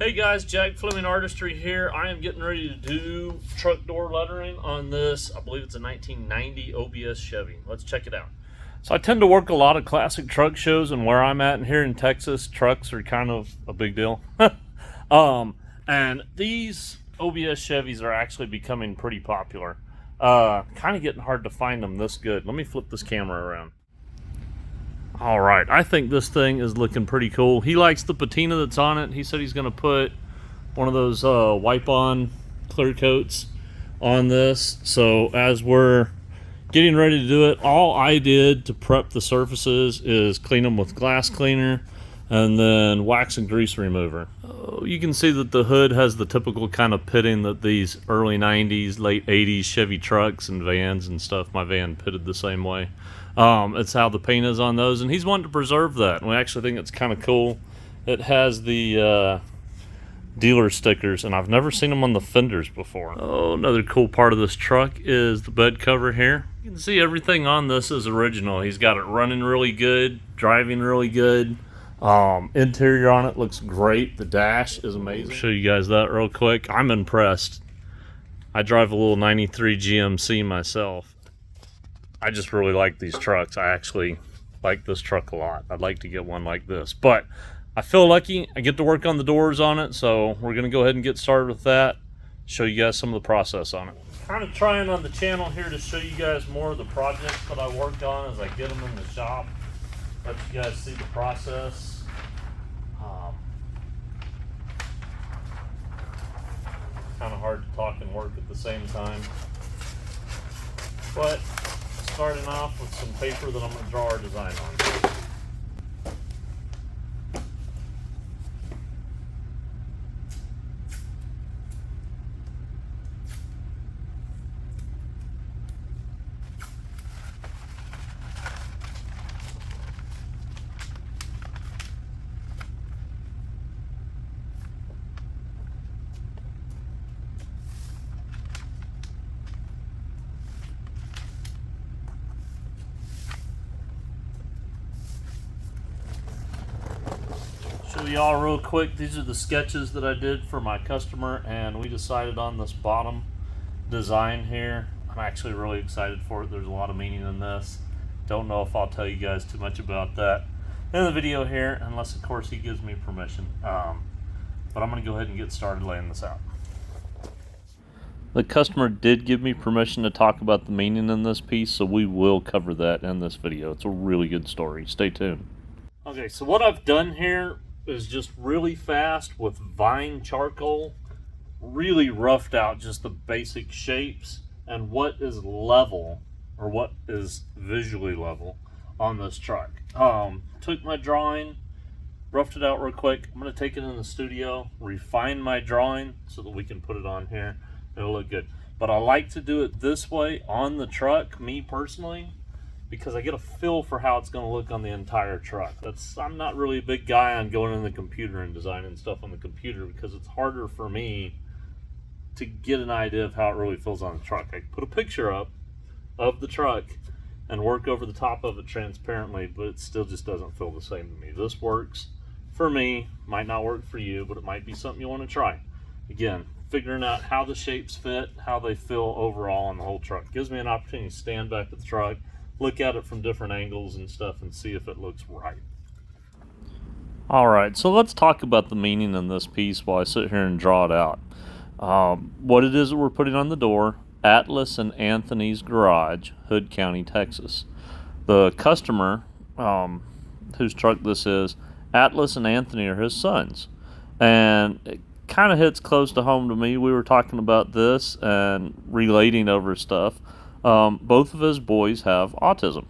Hey guys, Jack Fleming Artistry here. I am getting ready to do truck door lettering on this, I believe it's a 1990 OBS Chevy. Let's check it out. So I tend to work a lot of classic truck shows, and where I'm at and here in Texas, trucks are kind of a big deal. And these OBS Chevys are actually becoming pretty popular. Kind of getting hard to find them this good. Let me flip this camera around. All right, I think this thing is looking pretty cool. He likes the patina that's on it. He said he's going to put one of those wipe-on clear coats on this. So as we're getting ready to do it, all I did to prep the surfaces is clean them with glass cleaner and then wax and grease remover. You can see that the hood has the typical kind of pitting that these early 90s, late 80s Chevy trucks and vans and stuff, my van pitted the same way. It's how the paint is on those, and he's wanting to preserve that, and we actually think it's kind of cool. It has the dealer stickers, and I've never seen them on the fenders before. Oh, another cool part of this truck is the bed cover here. You can see everything on this is original. He's got it running really good, driving really good. Interior on it looks great. The dash is amazing. I'll show you guys that real quick. I'm impressed. I drive a little 93 GMC myself. I just really like these trucks. I actually like this truck a lot. I'd like to get one like this, but I feel lucky. I get to work on the doors on it, so we're gonna go ahead and get started with that. Show you guys some of the process on it. Kind of trying on the channel here to show you guys more of the projects that I worked on as I get them in the shop. Let you guys see the process. Kind of hard to talk and work at the same time, but starting off with some paper that I'm going to draw our design on. Show y'all real quick, these are the sketches that I did for my customer, and we decided on this bottom design here. I'm actually really excited for it. There's a lot of meaning in this. Don't know if I'll tell you guys too much about that in the video here, unless of course he gives me permission. But I'm going to go ahead and get started laying this out. The customer did give me permission to talk about the meaning in this piece, so we will cover that in this video. It's a really good story. Stay tuned. Okay, so what I've done here is just really fast with vine charcoal, really roughed out just the basic shapes and what is level, or what is visually level on this truck. Took my drawing, roughed it out real quick. I'm going to take it in the studio, refine my drawing so that we can put it on here. It'll look good. But I like to do it this way on the truck, me personally, because I get a feel for how it's going to look on the entire truck. I'm not really a big guy on going in the computer and designing stuff on the computer, because it's harder for me to get an idea of how it really feels on the truck. I put a picture up of the truck and work over the top of it transparently, but it still just doesn't feel the same to me. This works for me, might not work for you, but it might be something you want to try. Again, figuring out how the shapes fit, how they feel overall on the whole truck. Gives me an opportunity to stand back at the truck, look at it from different angles and stuff, and see if it looks right. Alright, so let's talk about the meaning in this piece while I sit here and draw it out. What it is that we're putting on the door: Atlas and Anthony's Garage, Hood County, Texas. The customer, whose truck this is, Atlas and Anthony are his sons. And it kind of hits close to home to me. We were talking about this and relating over stuff. Both of his boys have autism.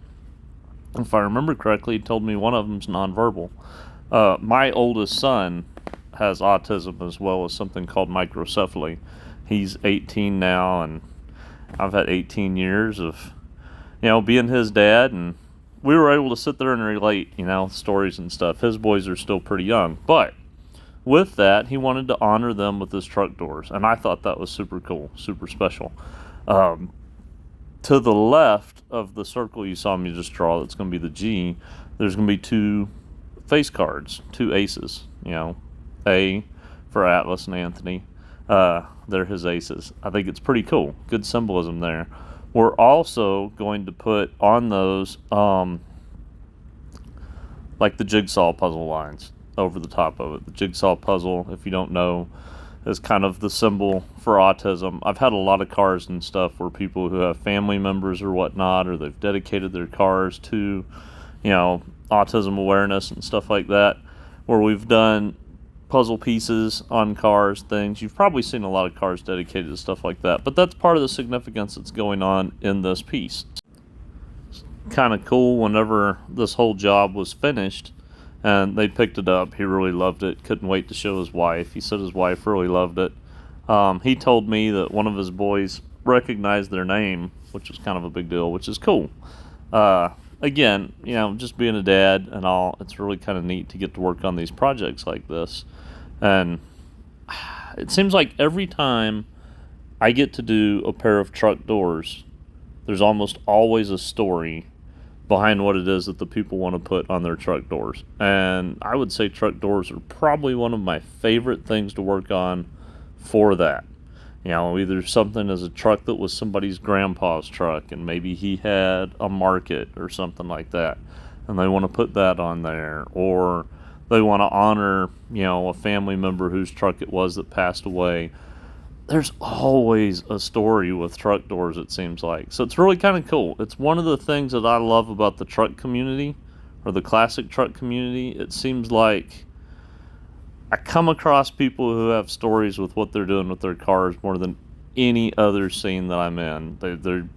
If I remember correctly, he told me one of them's nonverbal. My oldest son has autism, as well as something called microcephaly. He's 18 now, and I've had 18 years of, being his dad, and we were able to sit there and relate, stories and stuff. His boys are still pretty young, but with that, he wanted to honor them with his truck doors, and I thought that was super cool, super special. To the left of the circle you saw me just draw, that's going to be the G, there's going to be two face cards, two aces, A for Atlas and Anthony. They're his aces. I think it's pretty cool. Good symbolism there. We're also going to put on those like the jigsaw puzzle lines over the top of it. The jigsaw puzzle, if you don't know, is kind of the symbol for autism. I've had a lot of cars and stuff where people who have family members or whatnot, or they've dedicated their cars to, you know, autism awareness and stuff like that, where we've done puzzle pieces on cars, things. You've probably seen a lot of cars dedicated to stuff like that, but that's part of the significance that's going on in this piece. It's kind of cool. Whenever this whole job was finished and they picked it up, he really loved it. Couldn't wait to show his wife. He said his wife really loved it. He told me that one of his boys recognized their name, which was kind of a big deal, which is cool. Again, you know, just being a dad and all, it's really kind of neat to get to work on these projects like this. And it seems like every time I get to do a pair of truck doors, there's almost always a story behind what it is that the people want to put on their truck doors. And I would say truck doors are probably one of my favorite things to work on for that. You know, either something as a truck that was somebody's grandpa's truck and maybe he had a market or something like that, and they want to put that on there, or they want to honor, you know, a family member whose truck it was that passed away. There's always a story with truck doors, it seems like. So it's really kind of cool. It's one of the things that I love about the truck community, or the classic truck community. It seems like I come across people who have stories with what they're doing with their cars more than any other scene that I'm in. They're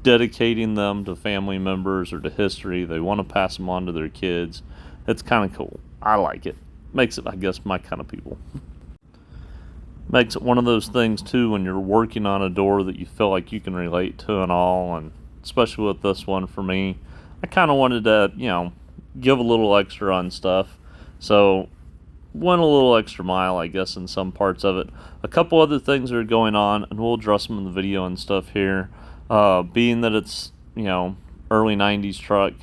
dedicating them to family members or to history. They want to pass them on to their kids. It's kind of cool. I like it. Makes it, I guess, my kind of people. Makes it one of those things, too, when you're working on a door that you feel like you can relate to and all, and especially with this one for me, I kind of wanted to, you know, give a little extra on stuff. So went a little extra mile, I guess, in some parts of it. A couple other things are going on, and we'll address them in the video and stuff here. Being that it's, you know, early 90s truck,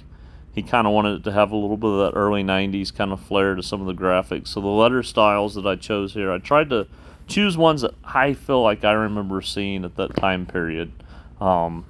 he kind of wanted it to have a little bit of that early 90s kind of flair to some of the graphics. So the letter styles that I chose here, I tried to choose ones that I feel like I remember seeing at that time period. I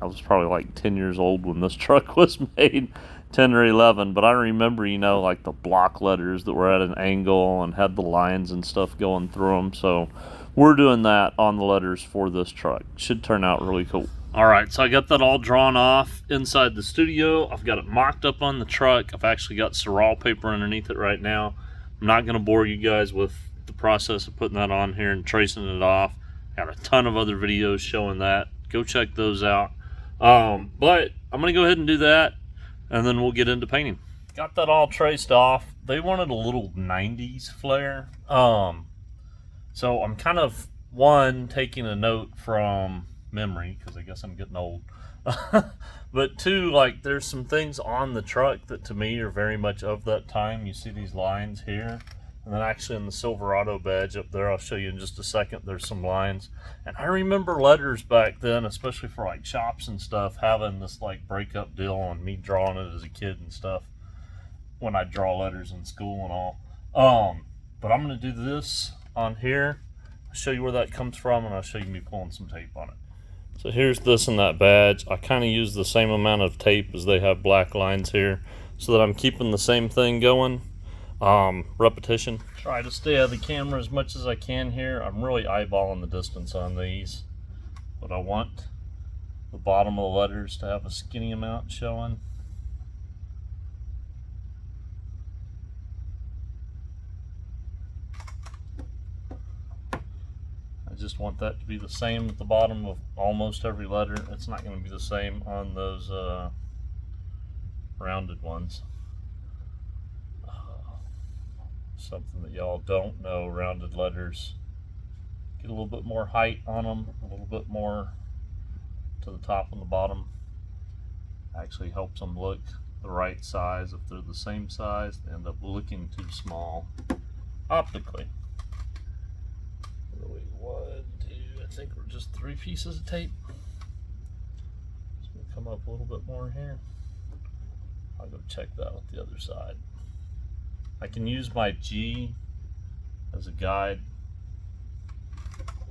was probably like 10 years old when this truck was made, 10 or 11, but I remember, you know, like the block letters that were at an angle and had the lines and stuff going through them. So we're doing that on the letters for this truck. Should turn out really cool. All right, so I got that all drawn off inside the studio. I've got it mocked up on the truck. I've actually got Saral paper underneath it right now. I'm not going to bore you guys with the process of putting that on here and tracing it off. Got a ton of other videos showing that. Go check those out. But I'm going to go ahead and do that, and then we'll get into painting. Got that all traced off. They wanted a little 90s flair. So I'm kind of, one, taking a note from memory, because I guess I'm getting old. But two, like, there's some things on the truck that to me are very much of that time. You see these lines here, and then actually in the Silverado badge up there, I'll show you in just a second, there's some lines. And I remember letters back then, especially for like shops and stuff, having this like breakup deal on me drawing it as a kid and stuff when I draw letters in school and all. But I'm going to do this on here. I'll show you where that comes from, and I'll show you me pulling some tape on it. So here's this and that badge. I kind of use the same amount of tape as they have black lines here, so that I'm keeping the same thing going. Repetition. Try to stay out of the camera as much as I can here. I'm really eyeballing the distance on these, but I want the bottom of the letters to have a skinny amount showing. I just want that to be the same at the bottom of almost every letter. It's not going to be the same on those rounded ones. Something that y'all don't know, rounded letters get a little bit more height on them, a little bit more to the top and the bottom. Actually helps them look the right size. If they're the same size, they end up looking too small optically. Really, 1, 2, I think we're just 3 pieces of tape. Just gonna come up a little bit more here. I'll go check that with the other side. I can use my G as a guide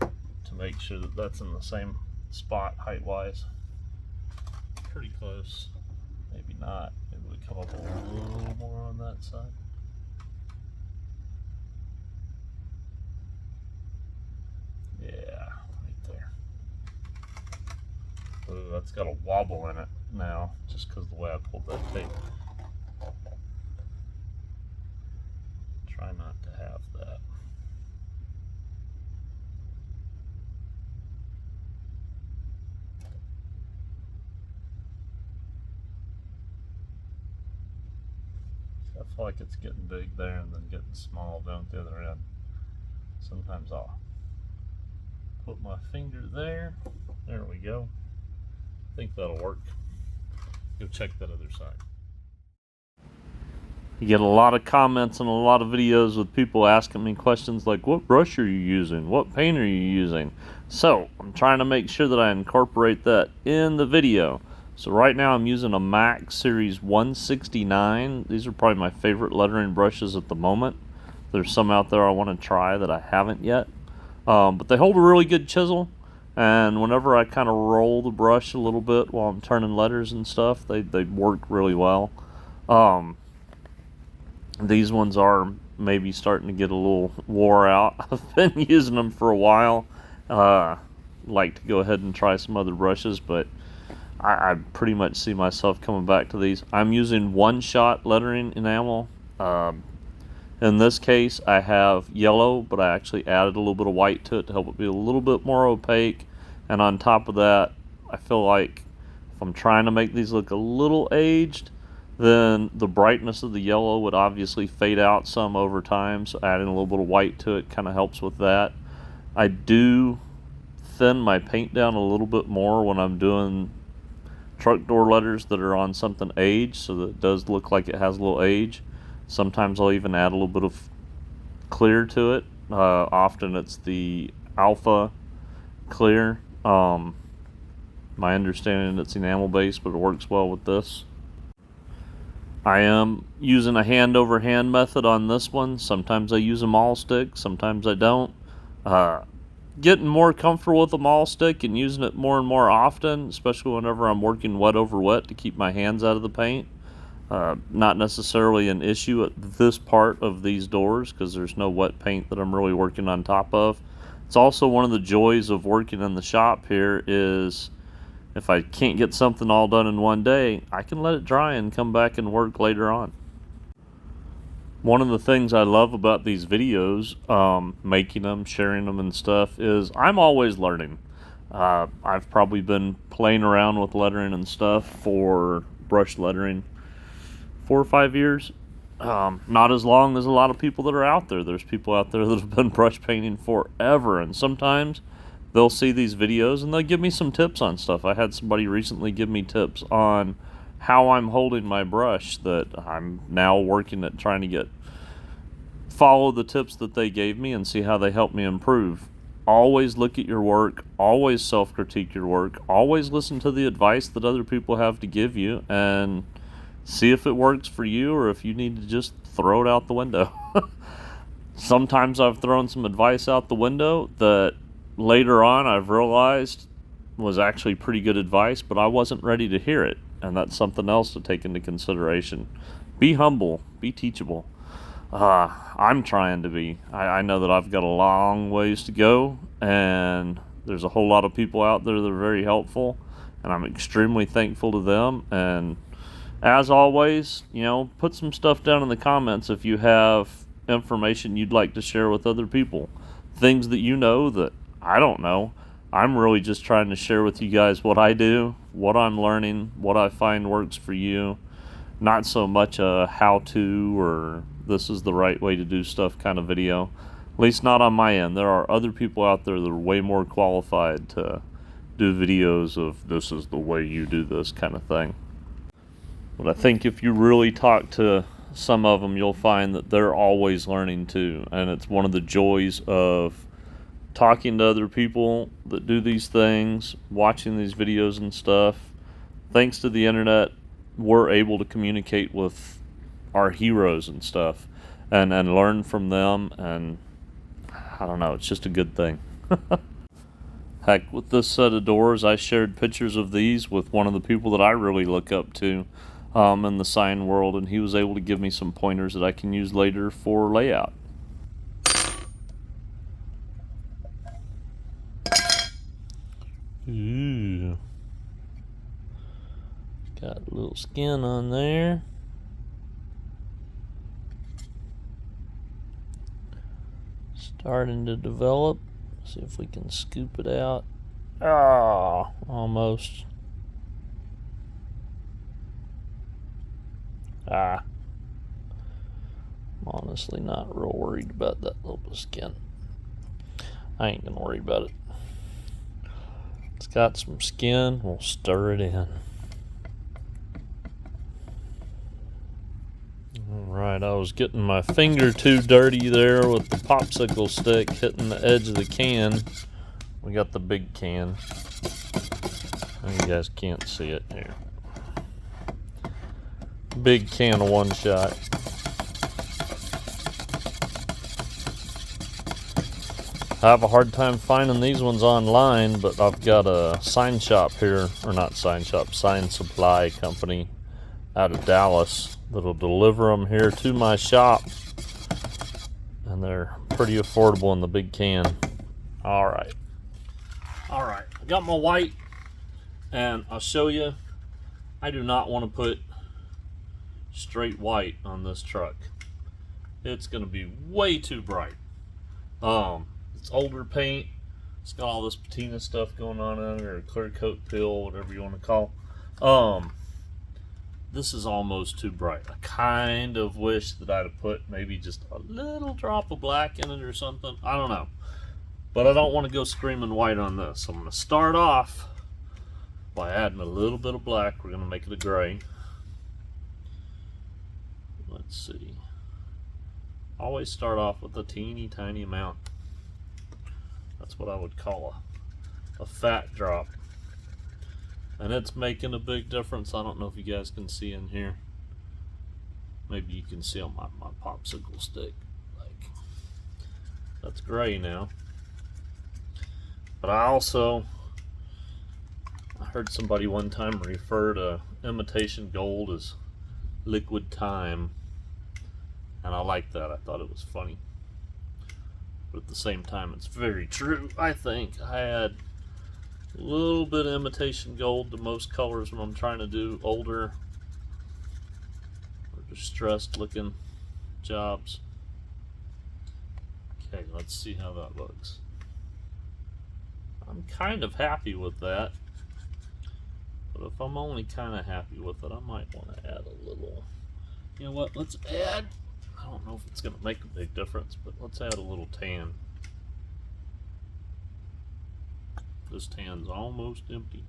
to make sure that that's in the same spot height-wise. Pretty close. Maybe not. Maybe we come up a little more on that side. Yeah, right there. Ooh, that's got a wobble in it now, just because of the way I pulled that tape. Try not to have that. I feel like it's getting big there and then getting small down at the other end. Sometimes I'll put my finger there. There we go. I think that'll work. Go check that other side. You get a lot of comments and a lot of videos with people asking me questions like, what brush are you using? What paint are you using? So I'm trying to make sure that I incorporate that in the video. So right now I'm using a Mac Series 169. These are probably my favorite lettering brushes at the moment. There's some out there I want to try that I haven't yet. But they hold a really good chisel. And whenever I kind of roll the brush a little bit while I'm turning letters and stuff, they work really well. These ones are maybe starting to get a little wore out. I've been using them for a while. Like to go ahead and try some other brushes, but I pretty much see myself coming back to these. I'm using one-shot lettering enamel. In this case, I have yellow, but I actually added a little bit of white to it to help it be a little bit more opaque. And on top of that, I feel like if I'm trying to make these look a little aged, then the brightness of the yellow would obviously fade out some over time, so adding a little bit of white to it kind of helps with that. I do thin my paint down a little bit more when I'm doing truck door letters that are on something aged, so that it does look like it has a little age. Sometimes I'll even add a little bit of clear to it. Often it's the alpha clear. My understanding it's enamel based, but it works well with this. I am using a hand over hand method on this one. Sometimes I use a maul stick, sometimes I don't. Getting more comfortable with the maul stick and using it more and more often, especially whenever I'm working wet over wet to keep my hands out of the paint. Not necessarily an issue at this part of these doors because there's no wet paint that I'm really working on top of. It's also one of the joys of working in the shop here is if I can't get something all done in one day, I can let it dry and come back and work later on. One of the things I love about these videos, making them, sharing them and stuff, is I'm always learning. I've probably been playing around with lettering and stuff for brush lettering 4 or 5 years. Not as long as a lot of people that are out there. There's people out there that have been brush painting forever, and sometimes they'll see these videos and they'll give me some tips on stuff. I had somebody recently give me tips on how I'm holding my brush that I'm now working at trying to follow the tips that they gave me and see how they help me improve. Always look at your work, always self-critique your work, always listen to the advice that other people have to give you and see if it works for you or if you need to just throw it out the window. Sometimes I've thrown some advice out the window that later on I've realized was actually pretty good advice, but I wasn't ready to hear it, and that's something else to take into consideration. Be humble, be teachable. I'm trying to be. I know that I've got a long ways to go, and there's a whole lot of people out there that are very helpful, and I'm extremely thankful to them. And as always, put some stuff down in the comments if you have information you'd like to share with other people. Things that you know that I don't know. I'm really just trying to share with you guys what I do, what I'm learning, what I find works for you. Not so much a how-to or this is the right way to do stuff kind of video. At least not on my end. There are other people out there that are way more qualified to do videos of this is the way you do this kind of thing. But I think if you really talk to some of them, you'll find that they're always learning too. And it's one of the joys of talking to other people that do these things, watching these videos and stuff. Thanks to the internet, we're able to communicate with our heroes and stuff and learn from them and I don't know, it's just a good thing. Heck, with this set of doors, I shared pictures of these with one of the people that I really look up to in the sign world, and he was able to give me some pointers that I can use later for layout. Ooh. Got a little skin on there. Starting to develop. See if we can scoop it out. Ah, almost. I'm honestly not real worried about that little bit of skin. I ain't gonna worry about it. It's got some skin, we'll stir it in. Alright, I was getting my finger too dirty there with the popsicle stick hitting the edge of the can. We got the big can. You guys can't see it here. Big can of One Shot. I have a hard time finding these ones online, but I've got a sign shop here, or not sign shop, sign supply company out of Dallas that'll deliver them here to my shop, and they're pretty affordable in the big can. Alright, I got my white, and I'll show you. I do not want to put straight white on this truck. It's going to be way too bright. It's older paint. It's got all this patina stuff going on in it, or a clear coat peel, whatever you want to call. This is almost too bright. I kind of wish that I'd have put maybe just a little drop of black in it or something. I don't know. But I don't want to go screaming white on this. So I'm going to start off by adding a little bit of black. We're going to make it a gray. Let's see. Always start off with a teeny tiny amount. That's what I would call a fat drop. And it's making a big difference. I don't know if you guys can see in here. Maybe you can see on my popsicle stick. Like, that's gray now. But I heard somebody one time refer to imitation gold as liquid time. And I like that. I thought it was funny. But at the same time, it's very true. I think I add a little bit of imitation gold to most colors when I'm trying to do older or distressed looking jobs. Okay, let's see how that looks. I'm kind of happy with that. But if I'm only kind of happy with it, I might want to add a little. You know what? Let's add. I don't know if it's going to make a big difference, but let's add a little tan. This tan's almost empty.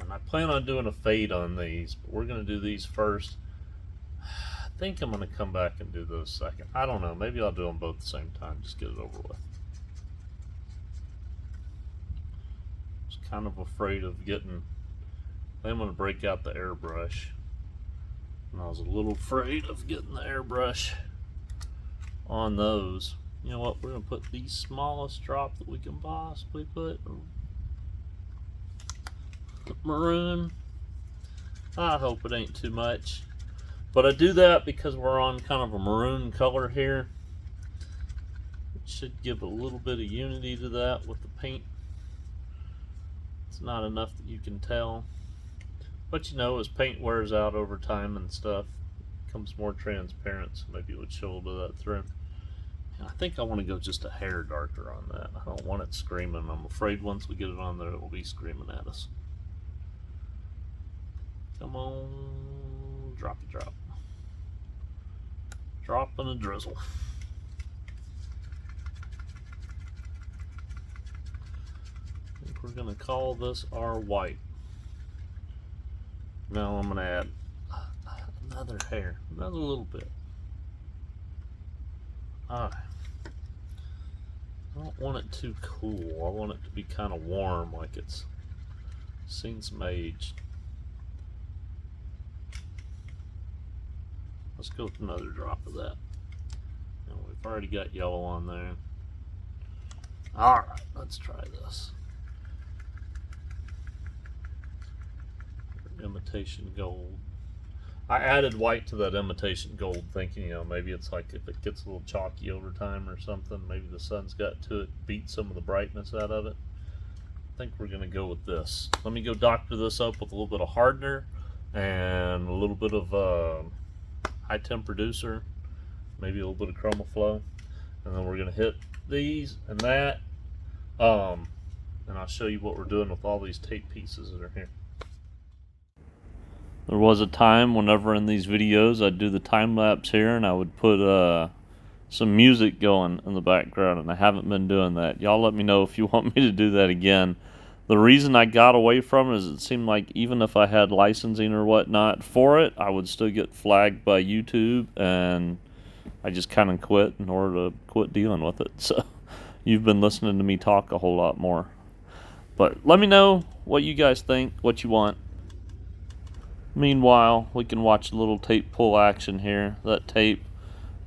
And I plan on doing a fade on these, but we're going to do these first. I think I'm going to come back and do those second. I don't know. Maybe I'll do them both at the same time. Just get it over with. Kind of afraid of getting. I'm going to break out the airbrush, and I was a little afraid of getting the airbrush on those. You know what? We're going to put the smallest drop that we can possibly put. Maroon. I hope it ain't too much, but I do that because we're on kind of a maroon color here. It should give a little bit of unity to that with the paint. It's not enough that you can tell, but you know, as paint wears out over time and stuff, it becomes more transparent, so maybe it would show a little bit of that through. And I think I want to go just a hair darker on that. I don't want it screaming. I'm afraid once we get it on there, it will be screaming at us. Come on, drop a drop. Drop and a drizzle. We're going to call this our white. Now I'm going to add another hair, another little bit. Alright. I don't want it too cool. I want it to be kind of warm, like it's Seen some age. Let's go with another drop of that. And we've already got yellow on there. Alright, let's try this. Imitation gold. I added white to that imitation gold thinking, you know, maybe it's like if it gets a little chalky over time or something, maybe the sun's got to it, beat some of the brightness out of it. I think we're going to go with this. Let me go doctor this up with a little bit of hardener and a little bit of high temp reducer, maybe a little bit of chroma flow, and then we're going to hit these and that, and I'll show you what we're doing with all these tape pieces that are here. There was a time whenever in these videos I'd do the time lapse here and I would put some music going in the background, and I haven't been doing that. Y'all let me know if you want me to do that again. The reason I got away from it is it seemed like even if I had licensing or whatnot for it, I would still get flagged by YouTube, and I just kind of quit in order to quit dealing with it. So you've been listening to me talk a whole lot more. But let me know what you guys think, what you want. Meanwhile, we can watch a little tape pull action here. That tape,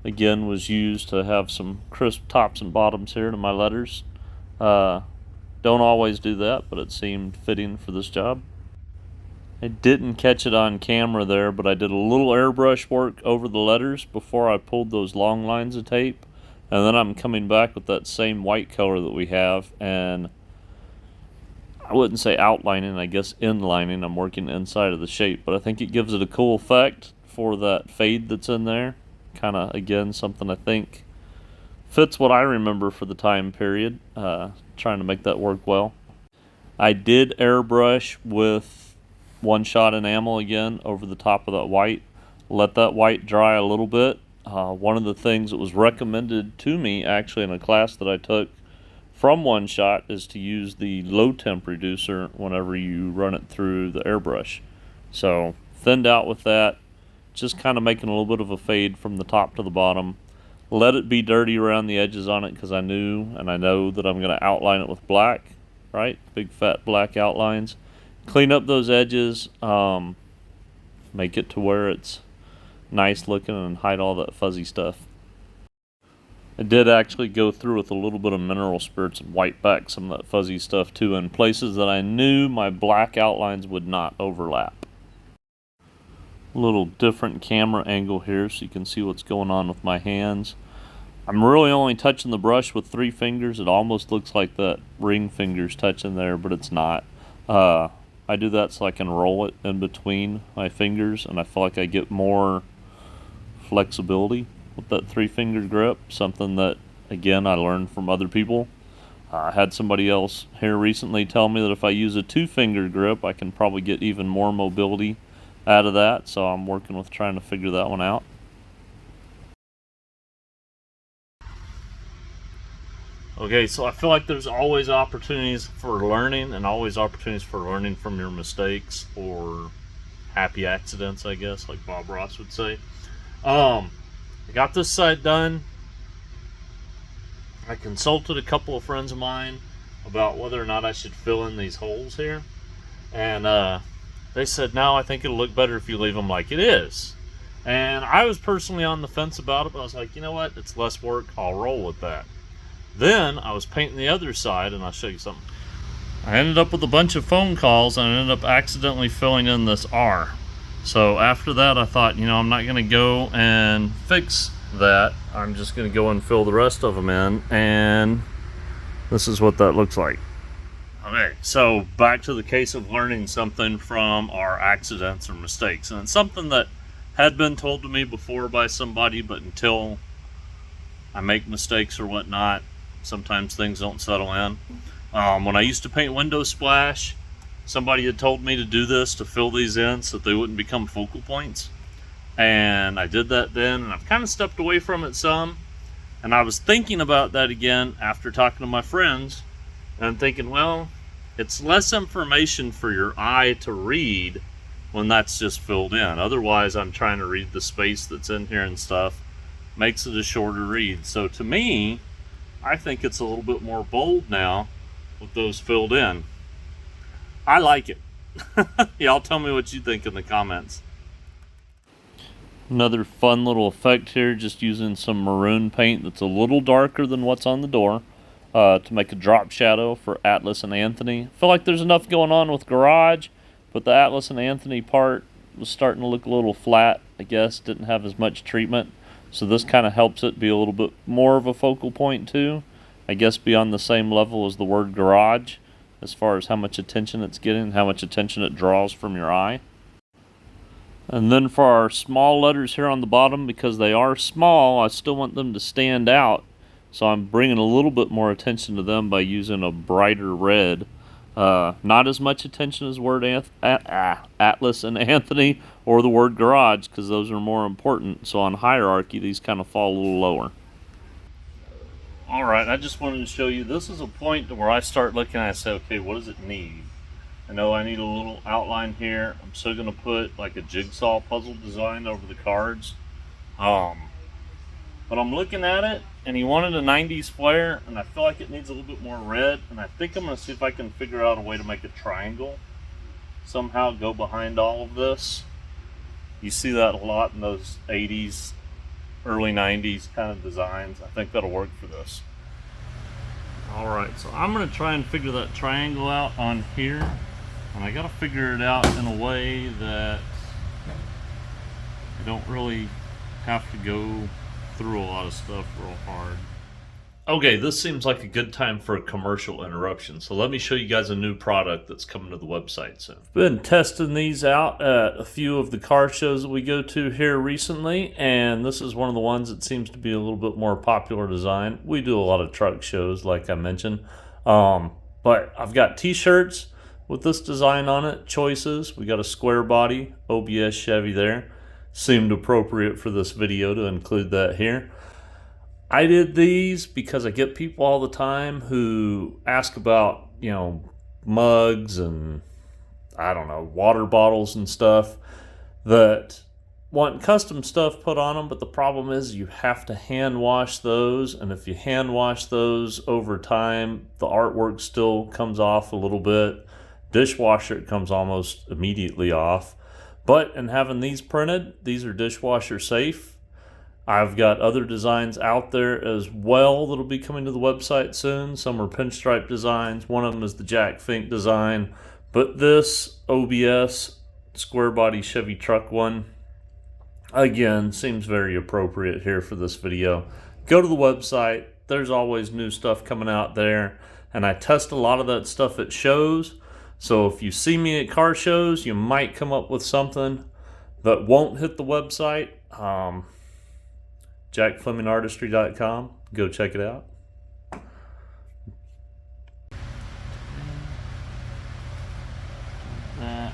again, was used to have some crisp tops and bottoms here to my letters. Don't always do that, but it seemed fitting for this job. I didn't catch it on camera there, but I did a little airbrush work over the letters before I pulled those long lines of tape. And then I'm coming back with that same white color that we have, and I wouldn't say outlining, I guess inlining. I'm working inside of the shape, but I think it gives it a cool effect for that fade that's in there. Kind of, again, something I think fits what I remember for the time period. Trying to make that work well. I did airbrush with one-shot enamel again over the top of that white. Let that white dry a little bit. One of the things that was recommended to me actually in a class that I took from One Shot is to use the low temp reducer whenever you run it through the airbrush. So thinned out with that, just kind of making a little bit of a fade from the top to the bottom. Let it be dirty around the edges on it because I knew and I know that I'm going to outline it with black, right? Big fat black outlines. Clean up those edges, make it to where it's nice looking and hide all that fuzzy stuff. I did actually go through with a little bit of mineral spirits and wipe back some of that fuzzy stuff too in places that I knew my black outlines would not overlap. A little different camera angle here so you can see what's going on with my hands. I'm really only touching the brush with 3 fingers. It almost looks like that ring finger's touching there, but it's not. I do that so I can roll it in between my fingers, and I feel like I get more flexibility with that 3-finger grip, something that, again, I learned from other people. I had somebody else here recently tell me that if I use a 2-finger grip, I can probably get even more mobility out of that, so I'm working with trying to figure that one out. Okay, so I feel like there's always opportunities for learning and always opportunities for learning from your mistakes or happy accidents, I guess, like Bob Ross would say. I got this side done. I consulted a couple of friends of mine about whether or not I should fill in these holes here. And they said, no, I think it'll look better if you leave them like it is. And I was personally on the fence about it, but I was like, you know what? It's less work. I'll roll with that. Then I was painting the other side, and I'll show you something. I ended up with a bunch of phone calls, and I ended up accidentally filling in this R. So after that, I thought, you know, I'm not going to go and fix that. I'm just going to go and fill the rest of them in, and this is what that looks like. Okay, so back to the case of learning something from our accidents or mistakes. And it's something that had been told to me before by somebody, but until I make mistakes or whatnot, sometimes things don't settle in. When I used to paint window splash, somebody had told me to do this to fill these in so that they wouldn't become focal points. And I did that then, and I've kind of stepped away from it some. And I was thinking about that again after talking to my friends, and I'm thinking, well, it's less information for your eye to read when that's just filled in. Otherwise, I'm trying to read the space that's in here and stuff. Makes it a shorter read. So to me, I think it's a little bit more bold now with those filled in. I like it. Y'all tell me what you think in the comments. Another fun little effect here, just using some maroon paint that's a little darker than what's on the door to make a drop shadow for Atlas and Anthony. I feel like there's enough going on with Garage, but the Atlas and Anthony part was starting to look a little flat, I guess. Didn't have as much treatment. So this kind of helps it be a little bit more of a focal point too. I guess be on the same level as the word Garage as far as how much attention it's getting, how much attention it draws from your eye. And then for our small letters here on the bottom, because they are small, I still want them to stand out. So I'm bringing a little bit more attention to them by using a brighter red. Not as much attention as word Atlas and Anthony or the word Garage, because those are more important. So on hierarchy, these kind of fall a little lower. Alright, I just wanted to show you, this is a point where I start looking and I say, okay, what does it need? I know I need a little outline here. I'm still going to put like a jigsaw puzzle design over the cards. But I'm looking at it, and he wanted a 90s flare, and I feel like it needs a little bit more red, and I think I'm going to see if I can figure out a way to make a triangle somehow go behind all of this. You see that a lot in those 80s, early 90s kind of designs. I think that'll work for this. Alright, so I'm going to try and figure that triangle out on here. And I got to figure it out in a way that I don't really have to go through a lot of stuff real hard. Okay, this seems like a good time for a commercial interruption, so let me show you guys a new product that's coming to the website soon. I've been testing these out at a few of the car shows that we go to here recently, and this is one of the ones that seems to be a little bit more popular design. We do a lot of truck shows, like I mentioned, but I've got t-shirts with this design on it, choices. We got a square body, OBS Chevy there. Seemed appropriate for this video to include that here. I did these because I get people all the time who ask about, mugs and, I don't know, water bottles and stuff that want custom stuff put on them, but the problem is you have to hand wash those, and if you hand wash those over time, the artwork still comes off a little bit. Dishwasher, it comes almost immediately off. But in having these printed, these are dishwasher safe. I've got other designs out there as well that'll be coming to the website soon. Some are pinstripe designs. One of them is the Jack Fink design. But this OBS square body Chevy truck one, again, seems very appropriate here for this video. Go to the website. There's always new stuff coming out there. And I test a lot of that stuff at shows. So if you see me at car shows, you might come up with something that won't hit the website. JackFlemingArtistry.com. Go check it out. That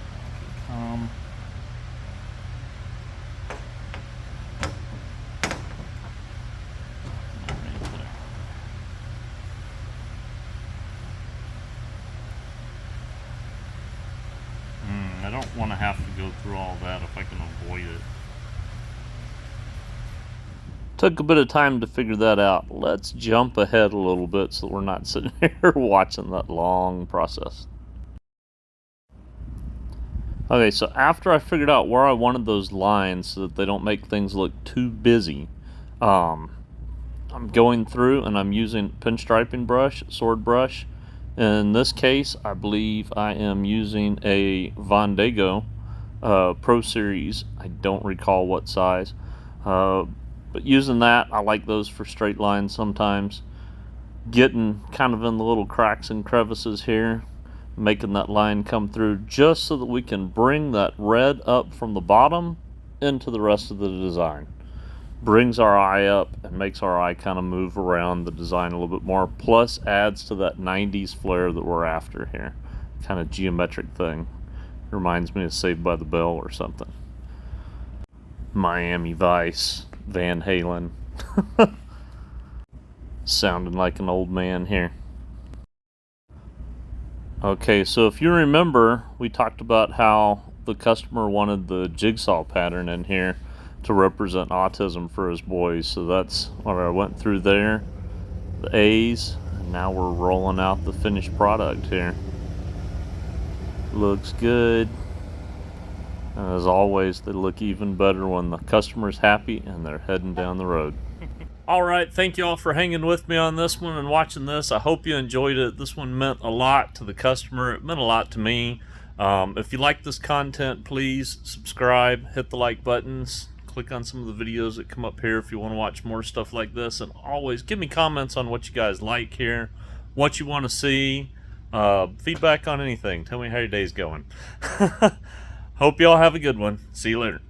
I don't want to have to go through all that if I can avoid it. Took a bit of time to figure that out. Let's jump ahead a little bit so we're not sitting here watching that long process. Okay, so after I figured out where I wanted those lines so that they don't make things look too busy, I'm going through and I'm using pinstriping brush, sword brush. In this case, I believe I am using a Vondego Pro Series. I don't recall what size. But using that, I like those for straight lines sometimes. Getting kind of in the little cracks and crevices here, making that line come through just so that we can bring that red up from the bottom into the rest of the design. Brings our eye up and makes our eye kind of move around the design a little bit more, plus adds to that 90s flair that we're after here. Kind of geometric thing. Reminds me of Saved by the Bell or something. Miami Vice, Van Halen. Sounding like an old man here. Okay, so if you remember, we talked about how the customer wanted the jigsaw pattern in here to represent autism for his boys. So that's what I went through there. The A's, and now we're rolling out the finished product here. Looks good. And as always, they look even better when the customer's happy and they're heading down the road. Alright, thank you all for hanging with me on this one and watching this. I hope you enjoyed it. This one meant a lot to the customer. It meant a lot to me. If you like this content, please subscribe, hit the like buttons, click on some of the videos that come up here if you want to watch more stuff like this. And always give me comments on what you guys like here, what you want to see, feedback on anything. Tell me how your day's going. Hope y'all have a good one. See you later.